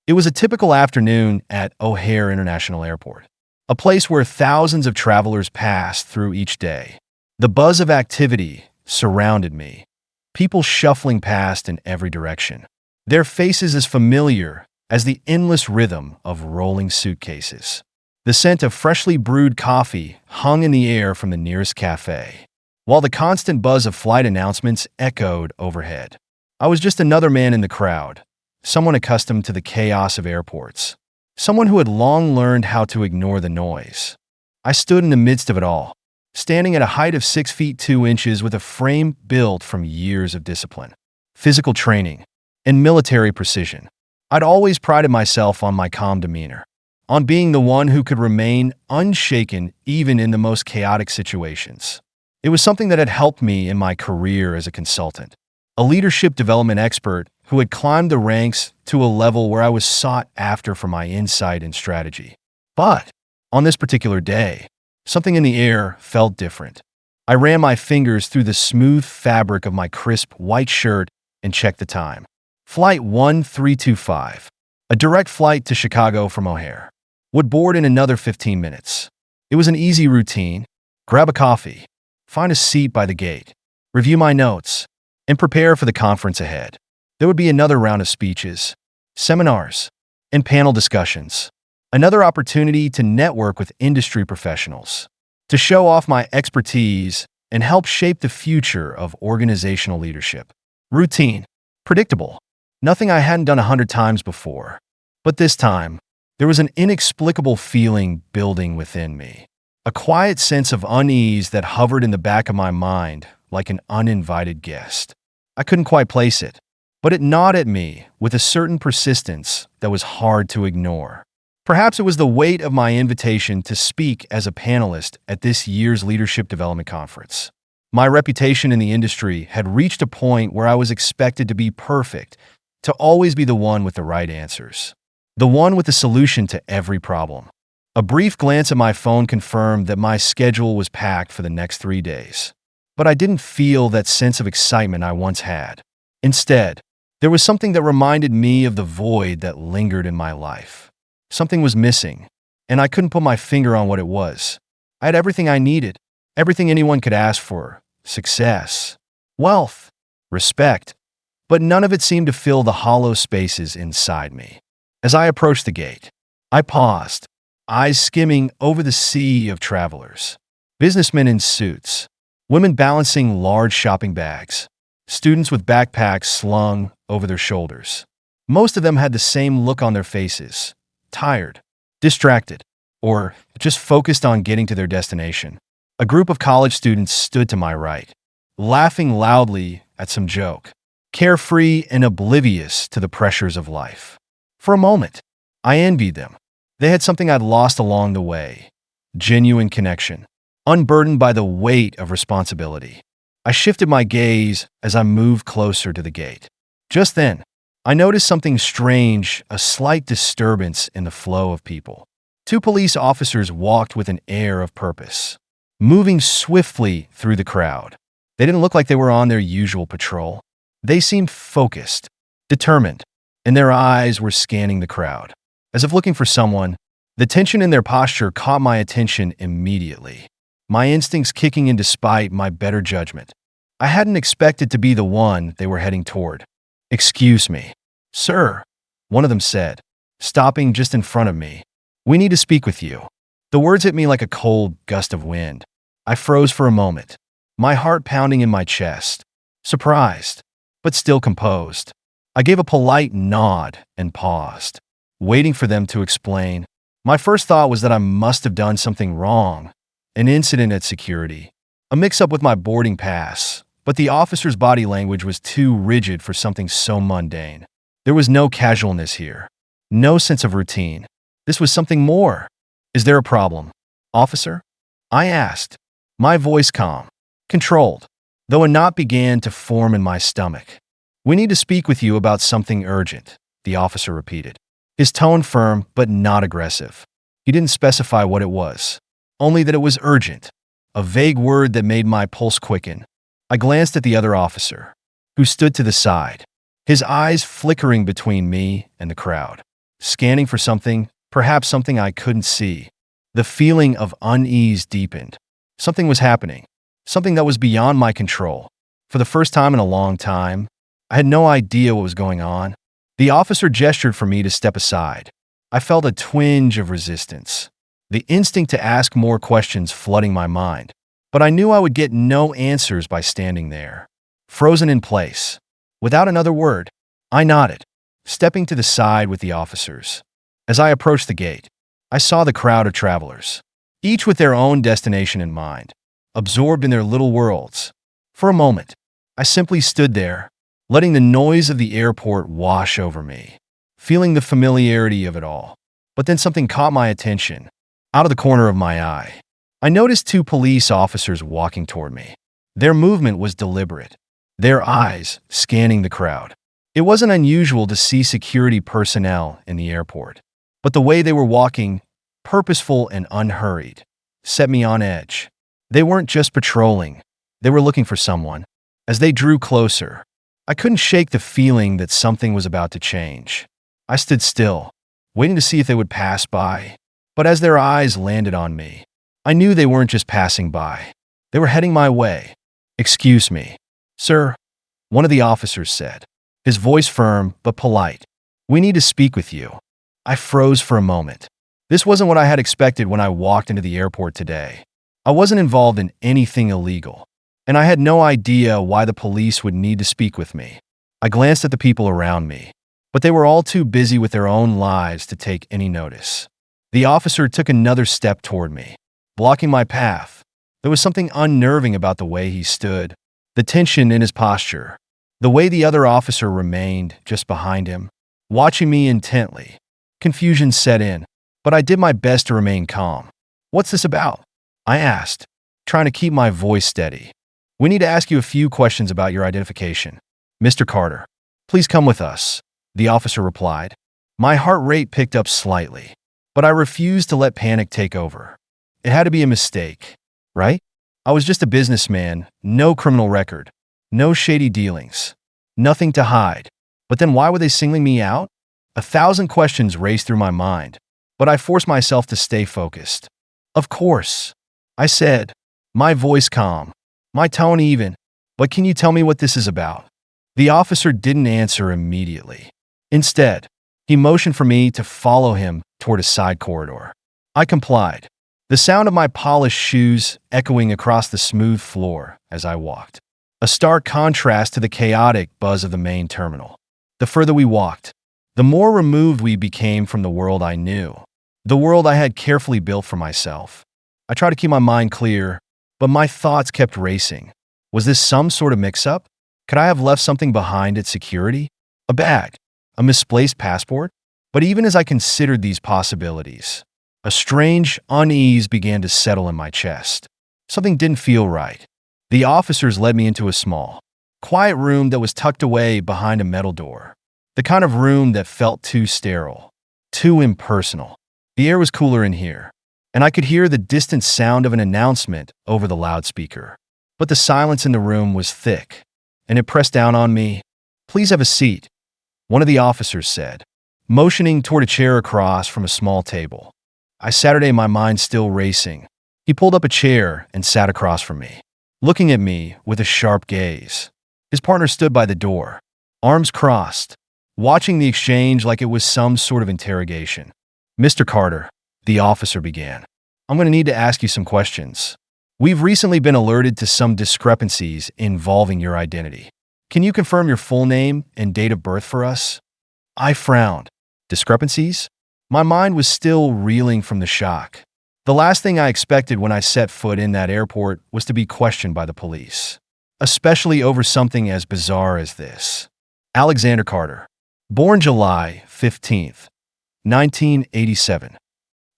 It was a typical afternoon at O'Hare International Airport, a place where thousands of travelers pass through each day. The buzz of activity surrounded me, people shuffling past in every direction, their faces as familiar as the endless rhythm of rolling suitcases. The scent of freshly brewed coffee hung in the air from the nearest cafe, while the constant buzz of flight announcements echoed overhead. I was just another man in the crowd, someone accustomed to the chaos of airports, someone who had long learned how to ignore the noise. I stood in the midst of it all, standing at a height of 6 feet 2 inches with a frame built from years of discipline, physical training, and military precision. I'd always prided myself on my calm demeanor, on being the one who could remain unshaken even in the most chaotic situations. It was something that had helped me in my career as a consultant, a leadership development expert who had climbed the ranks to a level where I was sought after for my insight and strategy. But on this particular day, something in the air felt different. I ran my fingers through the smooth fabric of my crisp white shirt and checked the time. Flight 1325, a direct flight to Chicago from O'Hare, would board in another 15 minutes. It was an easy routine. Grab a coffee, find a seat by the gate, review my notes, and prepare for the conference ahead. There would be another round of speeches, seminars, and panel discussions. Another opportunity to network with industry professionals, to show off my expertise and help shape the future of organizational leadership. Routine, predictable, nothing I hadn't done 100 times before. But this time, there was an inexplicable feeling building within me, a quiet sense of unease that hovered in the back of my mind like an uninvited guest. I couldn't quite place it, but it gnawed at me with a certain persistence that was hard to ignore. Perhaps it was the weight of my invitation to speak as a panelist at this year's Leadership Development Conference. My reputation in the industry had reached a point where I was expected to be perfect, to always be the one with the right answers, the one with the solution to every problem. A brief glance at my phone confirmed that my schedule was packed for the next 3 days. But I didn't feel that sense of excitement I once had. Instead, there was something that reminded me of the void that lingered in my life. Something was missing, and I couldn't put my finger on what it was. I had everything I needed, everything anyone could ask for: success, wealth, respect, but none of it seemed to fill the hollow spaces inside me. As I approached the gate, I paused, eyes skimming over the sea of travelers. Businessmen in suits, women balancing large shopping bags, students with backpacks slung over their shoulders. Most of them had the same look on their faces: tired, distracted, or just focused on getting to their destination. A group of college students stood to my right, laughing loudly at some joke, carefree and oblivious to the pressures of life. For a moment, I envied them. They had something I'd lost along the way: genuine connection, unburdened by the weight of responsibility. I shifted my gaze as I moved closer to the gate. Just then, I noticed something strange, a slight disturbance in the flow of people. 2 police officers walked with an air of purpose, moving swiftly through the crowd. They didn't look like they were on their usual patrol. They seemed focused, determined, and their eyes were scanning the crowd, as if looking for someone. The tension in their posture caught my attention immediately, my instincts kicking in despite my better judgment. I hadn't expected to be the one they were heading toward. "Excuse me, sir," one of them said, stopping just in front of me. "We need to speak with you." The words hit me like a cold gust of wind. I froze for a moment, my heart pounding in my chest, surprised, but still composed. I gave a polite nod and paused, waiting for them to explain. My first thought was that I must have done something wrong, an incident at security, a mix-up with my boarding pass, but the officer's body language was too rigid for something so mundane. There was no casualness here, no sense of routine. This was something more. "Is there a problem, officer?" I asked, my voice calm, controlled, though a knot began to form in my stomach. "We need to speak with you about something urgent," the officer repeated, his tone firm but not aggressive. He didn't specify what it was, only that it was urgent, a vague word that made my pulse quicken. I glanced at the other officer, who stood to the side, his eyes flickering between me and the crowd. scanning for something, perhaps something I couldn't see. The feeling of unease deepened. Something was happening, something that was beyond my control. For the first time in a long time, I had no idea what was going on. The officer gestured for me to step aside. I felt a twinge of resistance, the instinct to ask more questions flooding my mind. But I knew I would get no answers by standing there, frozen in place. Without another word, I nodded, stepping to the side with the officers. As I approached the gate, I saw the crowd of travelers, each with their own destination in mind, absorbed in their little worlds. For a moment, I simply stood there, letting the noise of the airport wash over me, feeling the familiarity of it all. But then something caught my attention. Out of the corner of my eye, I noticed two police officers walking toward me. Their movement was deliberate, their eyes scanning the crowd. It wasn't unusual to see security personnel in the airport, but the way they were walking, purposeful and unhurried, set me on edge. They weren't just patrolling, they were looking for someone. As they drew closer, I couldn't shake the feeling that something was about to change. I stood still, waiting to see if they would pass by. But as their eyes landed on me, I knew they weren't just passing by. They were heading my way. "Excuse me, sir," one of the officers said, his voice firm but polite. "We need to speak with you." I froze for a moment. This wasn't what I had expected when I walked into the airport today. I wasn't involved in anything illegal, and I had no idea why the police would need to speak with me. I glanced at the people around me, but they were all too busy with their own lives to take any notice. The officer took another step toward me, blocking my path. There was something unnerving about the way he stood, the tension in his posture, the way the other officer remained just behind him, watching me intently. Confusion set in, but I did my best to remain calm. "What's this about?" I asked, trying to keep my voice steady. "We need to ask you a few questions about your identification. Mr. Carter, please come with us," the officer replied. My heart rate picked up slightly, but I refused to let panic take over. It had to be a mistake, right? I was just a businessman, no criminal record, no shady dealings, nothing to hide. But then why were they singling me out? 1,000 questions raced through my mind, but I forced myself to stay focused. "Of course," I said, my voice calm, my tone even. "But can you tell me what this is about?" The officer didn't answer immediately. Instead, he motioned for me to follow him toward a side corridor. I complied, the sound of my polished shoes echoing across the smooth floor as I walked, a stark contrast to the chaotic buzz of the main terminal. The further we walked, the more removed we became from the world I knew, the world I had carefully built for myself. I tried to keep my mind clear, but my thoughts kept racing. Was this some sort of mix-up? Could I have left something behind at security? A bag? A misplaced passport? But even as I considered these possibilities, a strange unease began to settle in my chest. Something didn't feel right. The officers led me into a small, quiet room that was tucked away behind a metal door. The kind of room that felt too sterile, too impersonal. The air was cooler in here, and I could hear the distant sound of an announcement over the loudspeaker. But the silence in the room was thick, and it pressed down on me. "Please have a seat," one of the officers said, motioning toward a chair across from a small table. I sat there, my mind still racing. He pulled up a chair and sat across from me, looking at me with a sharp gaze. His partner stood by the door, arms crossed, watching the exchange like it was some sort of interrogation. "Mr. Carter," the officer began, "I'm going to need to ask you some questions. We've recently been alerted to some discrepancies involving your identity. Can you confirm your full name and date of birth for us?" I frowned. Discrepancies? My mind was still reeling from the shock. The last thing I expected when I set foot in that airport was to be questioned by the police, especially over something as bizarre as this. Alexander Carter, born July 15th, 1987.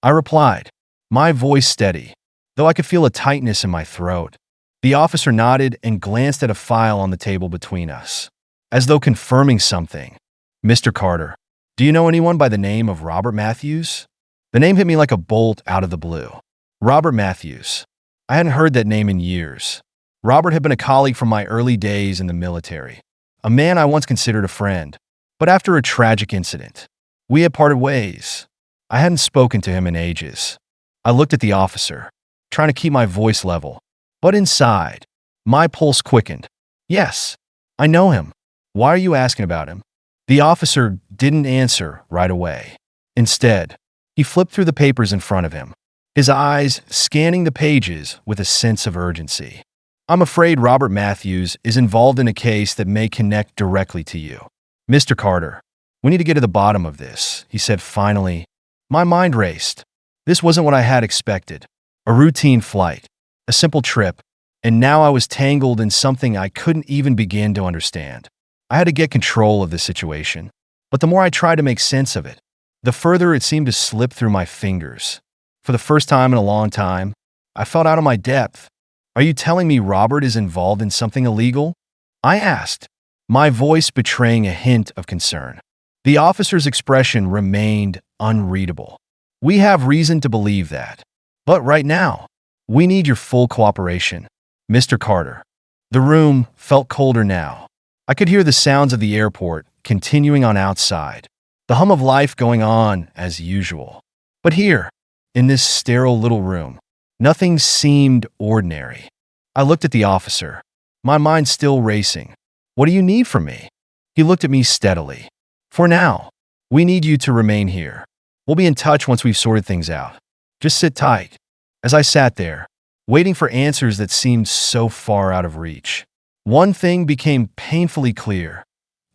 I replied, my voice steady, though I could feel a tightness in my throat. The officer nodded and glanced at a file on the table between us, as though confirming something. "Mr. Carter, do you know anyone by the name of Robert Matthews?" The name hit me like a bolt out of the blue. Robert Matthews. I hadn't heard that name in years. Robert had been a colleague from my early days in the military, a man I once considered a friend. But after a tragic incident, We had parted ways. I hadn't spoken to him in ages. I looked at the officer, trying to keep my voice level. But inside, my pulse quickened. Yes, I know him. Why are you asking about him? The officer didn't answer right away. Instead, he flipped through the papers in front of him, his eyes scanning the pages with a sense of urgency. I'm afraid Robert Matthews is involved in a case that may connect directly to you. Mr. Carter, we need to get to the bottom of this, he said finally. My mind raced. This wasn't what I had expected. A routine flight, a simple trip, and now I was tangled in something I couldn't even begin to understand. I had to get control of the situation, but the more I tried to make sense of it, the further it seemed to slip through my fingers. For the first time in a long time, I felt out of my depth. Are you telling me Robert is involved in something illegal? I asked, my voice betraying a hint of concern. The officer's expression remained unreadable. We have reason to believe that. But right now, we need your full cooperation, Mr. Carter. The room felt colder now. I could hear the sounds of the airport continuing on outside, the hum of life going on as usual. But here, in this sterile little room, nothing seemed ordinary. I looked at the officer, my mind still racing. What do you need from me? He looked at me steadily. For now, we need you to remain here. We'll be in touch once we've sorted things out. Just sit tight. As I sat there, waiting for answers that seemed so far out of reach, one thing became painfully clear.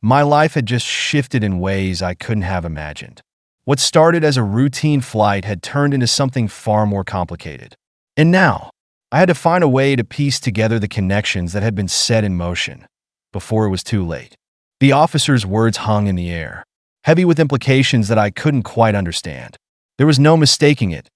My life had just shifted in ways I couldn't have imagined. What started as a routine flight had turned into something far more complicated. And now, I had to find a way to piece together the connections that had been set in motion before it was too late. The officer's words hung in the air, heavy with implications that I couldn't quite understand. There was no mistaking it.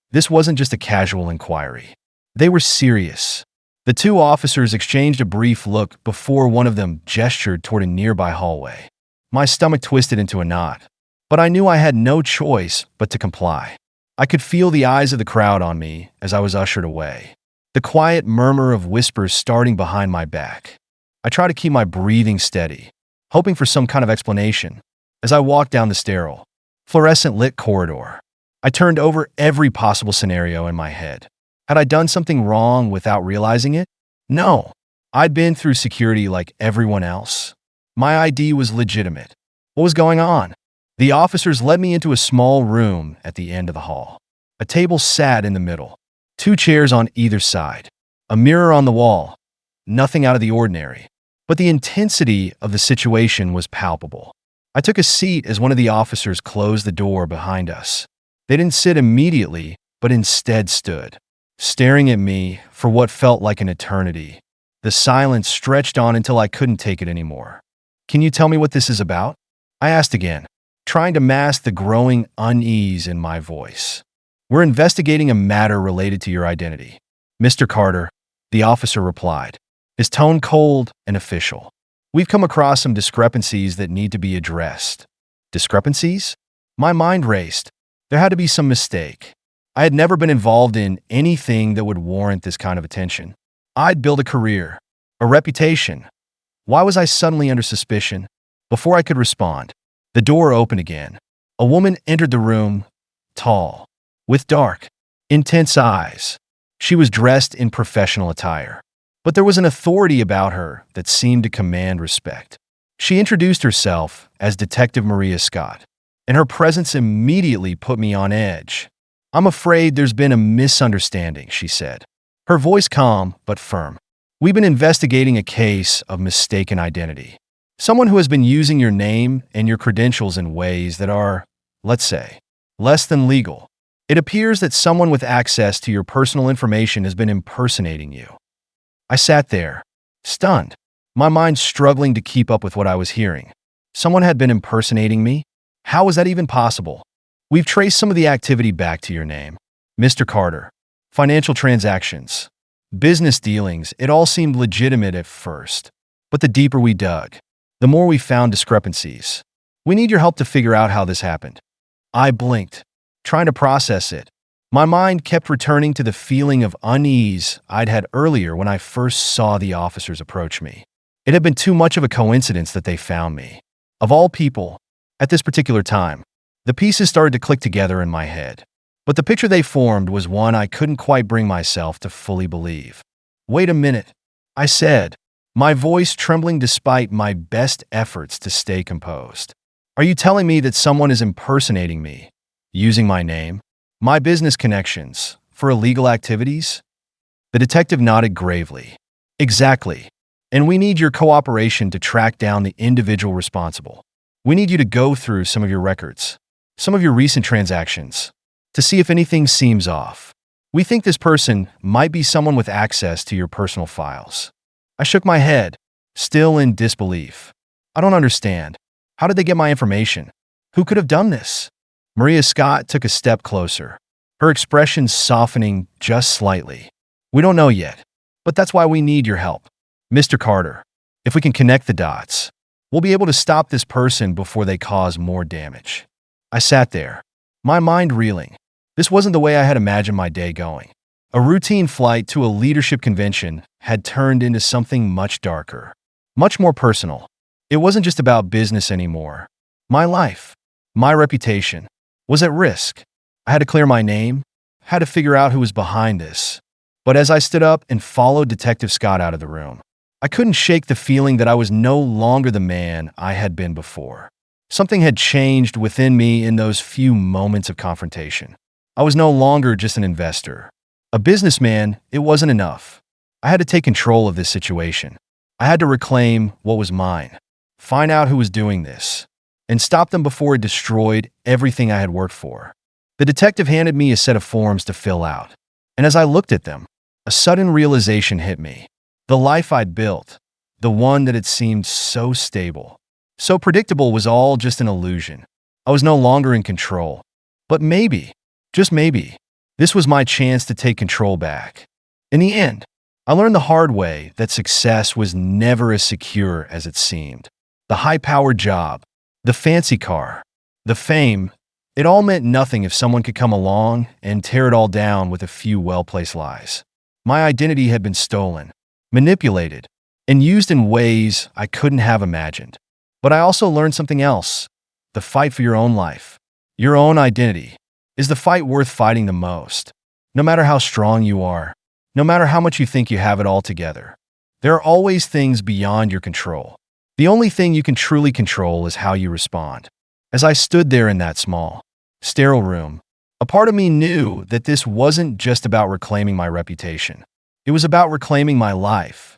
This wasn't just a casual inquiry. They were serious. The two officers exchanged a brief look before one of them gestured toward a nearby hallway. My stomach twisted into a knot, but I knew I had no choice but to comply. I could feel the eyes of the crowd on me as I was ushered away, the quiet murmur of whispers starting behind my back. I tried to keep my breathing steady, hoping for some kind of explanation. As I walked down the sterile, fluorescent-lit corridor, I turned over every possible scenario in my head. Had I done something wrong without realizing it? No. I'd been through security like everyone else. My ID was legitimate. What was going on? The officers led me into a small room at the end of the hall. A table sat in the middle, 2 chairs on either side, a mirror on the wall. Nothing out of the ordinary, but the intensity of the situation was palpable. I took a seat as one of the officers closed the door behind us. They didn't sit immediately, but instead stood, staring at me for what felt like an eternity. The silence stretched on until I couldn't take it anymore. Can you tell me what this is about? I asked again, trying to mask the growing unease in my voice. We're investigating a matter related to your identity, Mr. Carter, the officer replied, his tone cold and official. We've come across some discrepancies that need to be addressed. Discrepancies? My mind raced. There had to be some mistake. I had never been involved in anything that would warrant this kind of attention. I'd built a career, a reputation. Why was I suddenly under suspicion? Before I could respond, the door opened again. A woman entered the room, tall, with dark, intense eyes. She was dressed in professional attire, but there was an authority about her that seemed to command respect. She introduced herself as Detective Maria Scott, and her presence immediately put me on edge. I'm afraid there's been a misunderstanding, she said, her voice calm but firm. We've been investigating a case of mistaken identity. Someone who has been using your name and your credentials in ways that are, let's say, less than legal. It appears that someone with access to your personal information has been impersonating you. I sat there, stunned, my mind struggling to keep up with what I was hearing. Someone had been impersonating me? How was that even possible? We've traced some of the activity back to your name, Mr. Carter. Financial transactions, business dealings, it all seemed legitimate at first. But the deeper we dug, the more we found discrepancies. We need your help to figure out how this happened. I blinked, trying to process it. My mind kept returning to the feeling of unease I'd had earlier when I first saw the officers approach me. It had been too much of a coincidence that they found me, of all people, at this particular time. The pieces started to click together in my head. But the picture they formed was one I couldn't quite bring myself to fully believe. "Wait a minute," I said, my voice trembling despite my best efforts to stay composed. "Are you telling me that someone is impersonating me, using my name, my business connections, for illegal activities?" The detective nodded gravely. "Exactly. And we need your cooperation to track down the individual responsible. We need you to go through some of your records, some of your recent transactions, to see if anything seems off. We think this person might be someone with access to your personal files." I shook my head, still in disbelief. "I don't understand. How did they get my information? Who could have done this?" Maria Scott took a step closer, her expression softening just slightly. "We don't know yet, but that's why we need your help. Mr. Carter, if we can connect the dots, we'll be able to stop this person before they cause more damage." I sat there, my mind reeling. This wasn't the way I had imagined my day going. A routine flight to a leadership convention had turned into something much darker, much more personal. It wasn't just about business anymore. My life, my reputation, was at risk. I had to clear my name, had to figure out who was behind this. But as I stood up and followed Detective Scott out of the room, I couldn't shake the feeling that I was no longer the man I had been before. Something had changed within me in those few moments of confrontation. I was no longer just an investor. A businessman, it wasn't enough. I had to take control of this situation. I had to reclaim what was mine, find out who was doing this, and stop them before it destroyed everything I had worked for. The detective handed me a set of forms to fill out, and as I looked at them, a sudden realization hit me. The life I'd built, the one that had seemed so stable, so predictable, was all just an illusion. I was no longer in control. But maybe, just maybe, this was my chance to take control back. In the end, I learned the hard way that success was never as secure as it seemed. The high-powered job, the fancy car, the fame, it all meant nothing if someone could come along and tear it all down with a few well-placed lies. My identity had been stolen, manipulated, and used in ways I couldn't have imagined. But I also learned something else. The fight for your own life, your own identity, is the fight worth fighting the most. No matter how strong you are, no matter how much you think you have it all together, there are always things beyond your control. The only thing you can truly control is how you respond. As I stood there in that small, sterile room, a part of me knew that this wasn't just about reclaiming my reputation. It was about reclaiming my life,